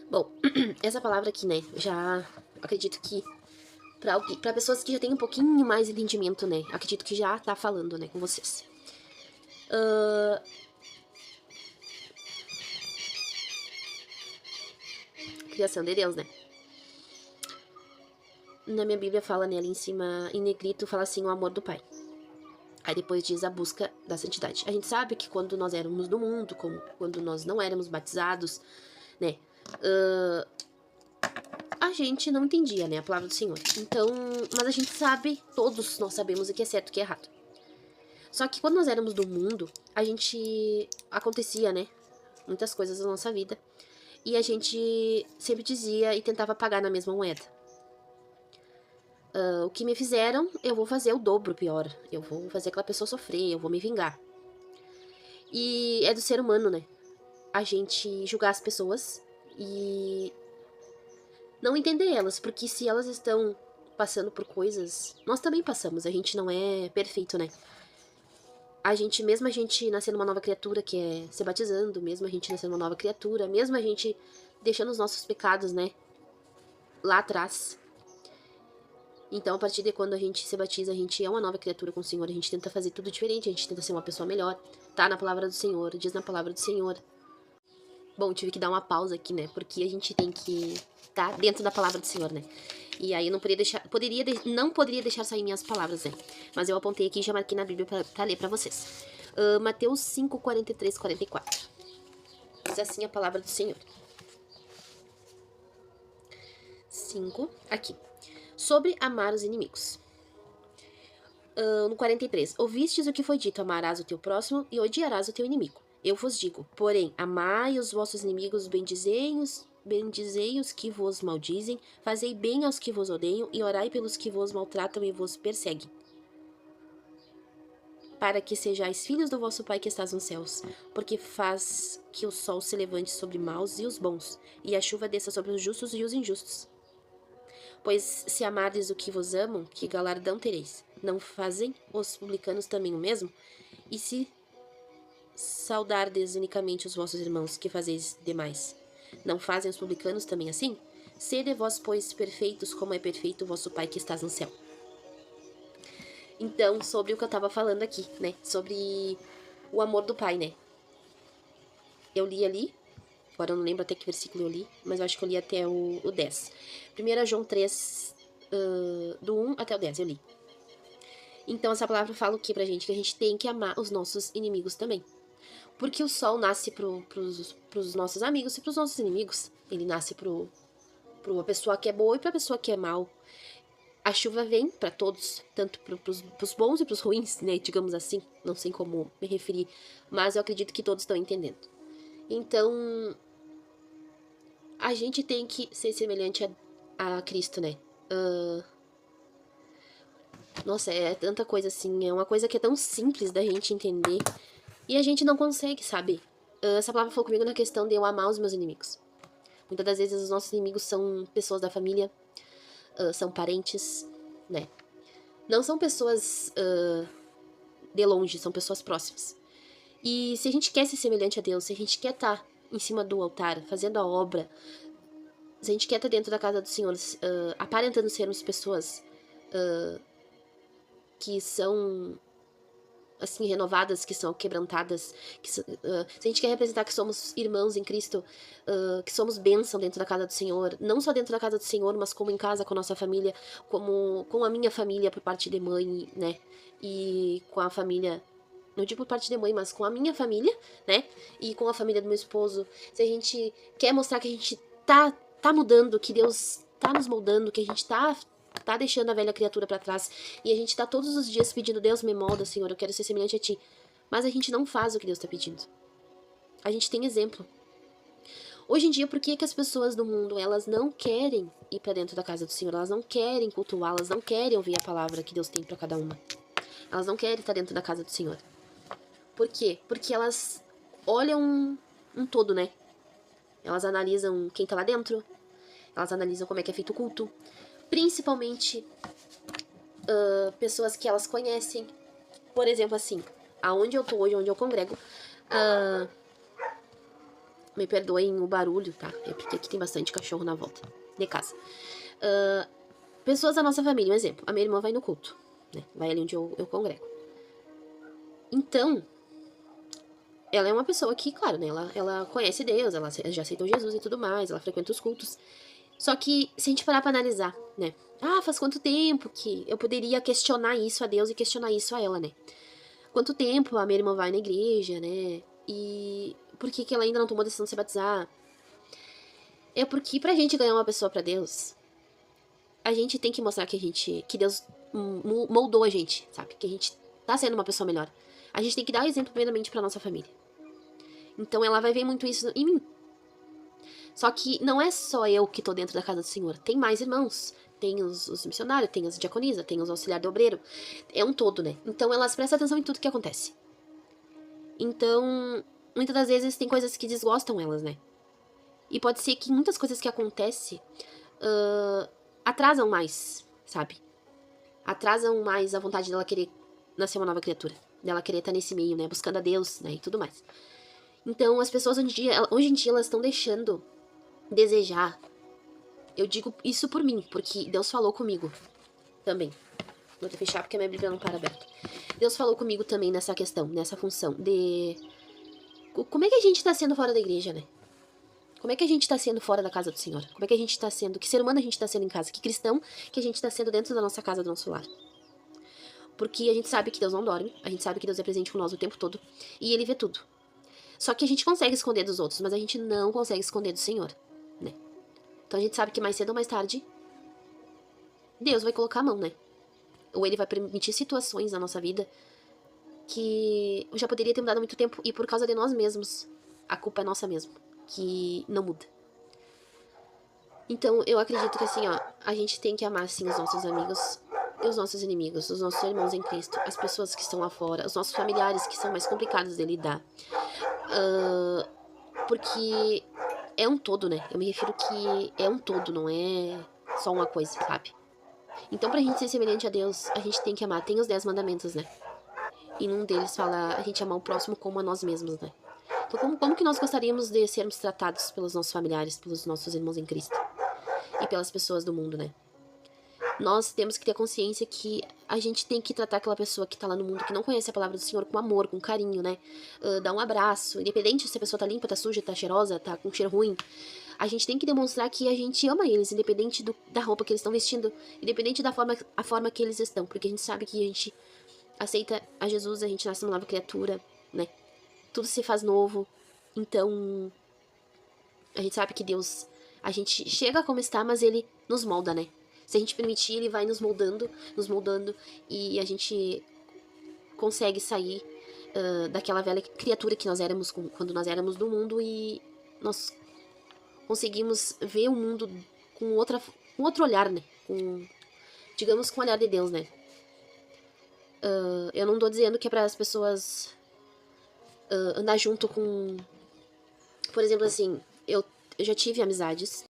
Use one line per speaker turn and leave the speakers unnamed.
Bom, essa palavra aqui, né, já acredito que pra pessoas que já têm um pouquinho mais de entendimento, né, acredito que já tá falando, né, com vocês. Criação de Deus, né. Na minha Bíblia fala, né, ali em cima, em negrito, fala assim, o amor do Pai. Aí depois diz a busca da santidade. A gente sabe que quando nós éramos do mundo, quando nós não éramos batizados, né, a gente não entendia, né, a palavra do Senhor. Então, mas a gente sabe, todos nós sabemos o que é certo e o que é errado. Só que quando nós éramos do mundo, a gente acontecia, né, muitas coisas na nossa vida, e a gente sempre dizia e tentava pagar na mesma moeda. O que me fizeram, eu vou fazer o dobro pior. Eu vou fazer aquela pessoa sofrer, eu vou me vingar. E é do ser humano, né? A gente julgar as pessoas e não entender elas, porque se elas estão passando por coisas, nós também passamos, a gente não é perfeito, né? Mesmo a gente nascendo uma nova criatura, que é se batizando, mesmo a gente nascendo uma nova criatura, mesmo a gente deixando os nossos pecados, né, lá atrás. Então, a partir de quando a gente se batiza, a gente é uma nova criatura com o Senhor, a gente tenta fazer tudo diferente, a gente tenta ser uma pessoa melhor, tá na palavra do Senhor, diz na palavra do Senhor. Bom, tive que dar uma pausa aqui, né, porque a gente tem que estar dentro da palavra do Senhor, né. E aí eu não poderia deixar, não poderia deixar sair minhas palavras, né. Mas eu apontei aqui e já marquei na Bíblia pra ler pra vocês. Mateus 5, 43, 44. Diz assim a palavra do Senhor. 5, aqui. Sobre amar os inimigos. No 43. Ouvistes o que foi dito, amarás o teu próximo e odiarás o teu inimigo. Eu vos digo, porém, amai os vossos inimigos, bendizei os que vos maldizem, fazei bem aos que vos odeiam e orai pelos que vos maltratam e vos perseguem. Para que sejais filhos do vosso Pai que estás nos céus, porque faz que o sol se levante sobre maus e os bons, e a chuva desça sobre os justos e os injustos. Pois se amardes o que vos amam, que galardão tereis? Não fazem os publicanos também o mesmo? E se saudardes unicamente os vossos irmãos, que fazeis demais? Não fazem os publicanos também assim? Sede vós, pois, perfeitos, como é perfeito o vosso Pai que estás no céu. Então, sobre o que eu tava falando aqui, né? Sobre o amor do Pai, né? Eu li ali, agora eu não lembro até que versículo eu li, mas eu acho que eu li até o 10. 1 João 3, do 1 até o 10, eu li. Então, essa palavra fala o que pra gente? Que a gente tem que amar os nossos inimigos também. Porque o sol nasce pros nossos amigos e pros nossos inimigos. Ele nasce pro a pessoa que é boa e pra pessoa que é mal. A chuva vem para todos, tanto pros bons e pros ruins, né? Digamos assim. Não sei como me referir, mas eu acredito que todos estão entendendo. Então, a gente tem que ser semelhante a Cristo, né? Nossa, é tanta coisa assim. É uma coisa que é tão simples da gente entender. E a gente não consegue, sabe? Essa palavra falou comigo na questão de eu amar os meus inimigos. Muitas das vezes os nossos inimigos são pessoas da família, são parentes, né? Não são pessoas de longe, são pessoas próximas. E se a gente quer ser semelhante a Deus, se a gente quer estar em cima do altar, fazendo a obra, se a gente quer estar dentro da casa do Senhor, aparentando sermos pessoas que são assim, renovadas, que são quebrantadas, se a gente quer representar que somos irmãos em Cristo, que somos bênção dentro da casa do Senhor, não só dentro da casa do Senhor, mas como em casa com a nossa família, como com a minha família por parte de mãe, né, e com a família, não digo por parte de mãe, mas com a minha família, né, e com a família do meu esposo, se a gente quer mostrar que a gente tá mudando, que Deus tá nos moldando, que a gente tá deixando a velha criatura pra trás. E a gente tá todos os dias pedindo, Deus me molda, Senhor, eu quero ser semelhante a Ti. Mas a gente não faz o que Deus tá pedindo. A gente tem exemplo. Hoje em dia, por que as pessoas do mundo, elas não querem ir pra dentro da casa do Senhor? Elas não querem cultuar, elas não querem ouvir a palavra que Deus tem pra cada uma. Elas não querem estar dentro da casa do Senhor. Por quê? Porque elas olham um todo, né? Elas analisam quem tá lá dentro, elas analisam como é que é feito o culto, principalmente pessoas que elas conhecem. Por exemplo, assim, aonde eu tô hoje, onde eu congrego, Me perdoem o barulho, tá? É porque aqui tem bastante cachorro na volta de casa. Pessoas da nossa família, um exemplo. A minha irmã vai no culto, né? Vai ali onde eu congrego. Então, ela é uma pessoa que, claro, né? Ela conhece Deus, ela já aceitou Jesus e tudo mais, ela frequenta os cultos. Só que, se a gente parar pra analisar, né? Ah, faz quanto tempo que eu poderia questionar isso a Deus e questionar isso a ela, né? Quanto tempo a minha irmã vai na igreja, né? E por que ela ainda não tomou a decisão de se batizar? É porque pra gente ganhar uma pessoa pra Deus, a gente tem que mostrar que Deus moldou a gente, sabe? Que a gente tá sendo uma pessoa melhor. A gente tem que dar o exemplo primeiramente pra nossa família. Então ela vai ver muito isso em mim. Só que não é só eu que tô dentro da casa do Senhor. Tem mais irmãos. Tem os missionários, tem as diaconisas, tem os auxiliares de obreiro. É um todo, né? Então elas prestam atenção em tudo que acontece. Então, muitas das vezes tem coisas que desgostam elas, né? E pode ser que muitas coisas que acontecem atrasam mais, sabe? Atrasam mais a vontade dela querer nascer uma nova criatura. Dela querer estar nesse meio, né? Buscando a Deus, né? E tudo mais. Então, as pessoas hoje em dia elas estão deixando desejar. Eu digo isso por mim, porque Deus falou comigo também. Vou te fechar porque a minha Bíblia não para aberta. Deus falou comigo também nessa questão, nessa função de... Como é que a gente tá sendo fora da igreja, né? Como é que a gente tá sendo fora da casa do Senhor? Como é que a gente tá sendo... Que ser humano a gente tá sendo em casa? Que cristão que a gente tá sendo dentro da nossa casa, do nosso lar? Porque a gente sabe que Deus não dorme. A gente sabe que Deus é presente com nós o tempo todo. E Ele vê tudo. Só que a gente consegue esconder dos outros, mas a gente não consegue esconder do Senhor, né? Então a gente sabe que mais cedo ou mais tarde, Deus vai colocar a mão, né? Ou Ele vai permitir situações na nossa vida que já poderia ter mudado há muito tempo e por causa de nós mesmos. A culpa é nossa mesmo, que não muda. Então eu acredito que assim, ó, a gente tem que amar assim os nossos amigos e os nossos inimigos, os nossos irmãos em Cristo, as pessoas que estão lá fora, os nossos familiares que são mais complicados de lidar. Porque é um todo, né? Eu me refiro que é um todo, não é só uma coisa, sabe? Então, pra gente ser semelhante a Deus, a gente tem que amar. Tem os 10 mandamentos, né? E num deles fala a gente amar o próximo como a nós mesmos, né? Então, como que nós gostaríamos de sermos tratados pelos nossos familiares, pelos nossos irmãos em Cristo? E pelas pessoas do mundo, né? Nós temos que ter consciência que a gente tem que tratar aquela pessoa que tá lá no mundo, que não conhece a palavra do Senhor, com amor, com carinho, né? Dar um abraço, independente se a pessoa tá limpa, tá suja, tá cheirosa, tá com cheiro ruim. A gente tem que demonstrar que a gente ama eles, independente da roupa que eles estão vestindo, independente da forma que eles estão, porque a gente sabe que a gente aceita a Jesus, a gente nasce uma nova criatura, né? Tudo se faz novo. Então, a gente sabe que Deus, a gente chega como está, mas Ele nos molda, né? Se a gente permitir, Ele vai nos moldando, e a gente consegue sair daquela velha criatura que nós éramos quando nós éramos do mundo e nós conseguimos ver o mundo com outro olhar, né? Digamos com o olhar de Deus, né? Eu não tô dizendo que é para as pessoas andar junto com... Por exemplo, assim, eu já tive amizades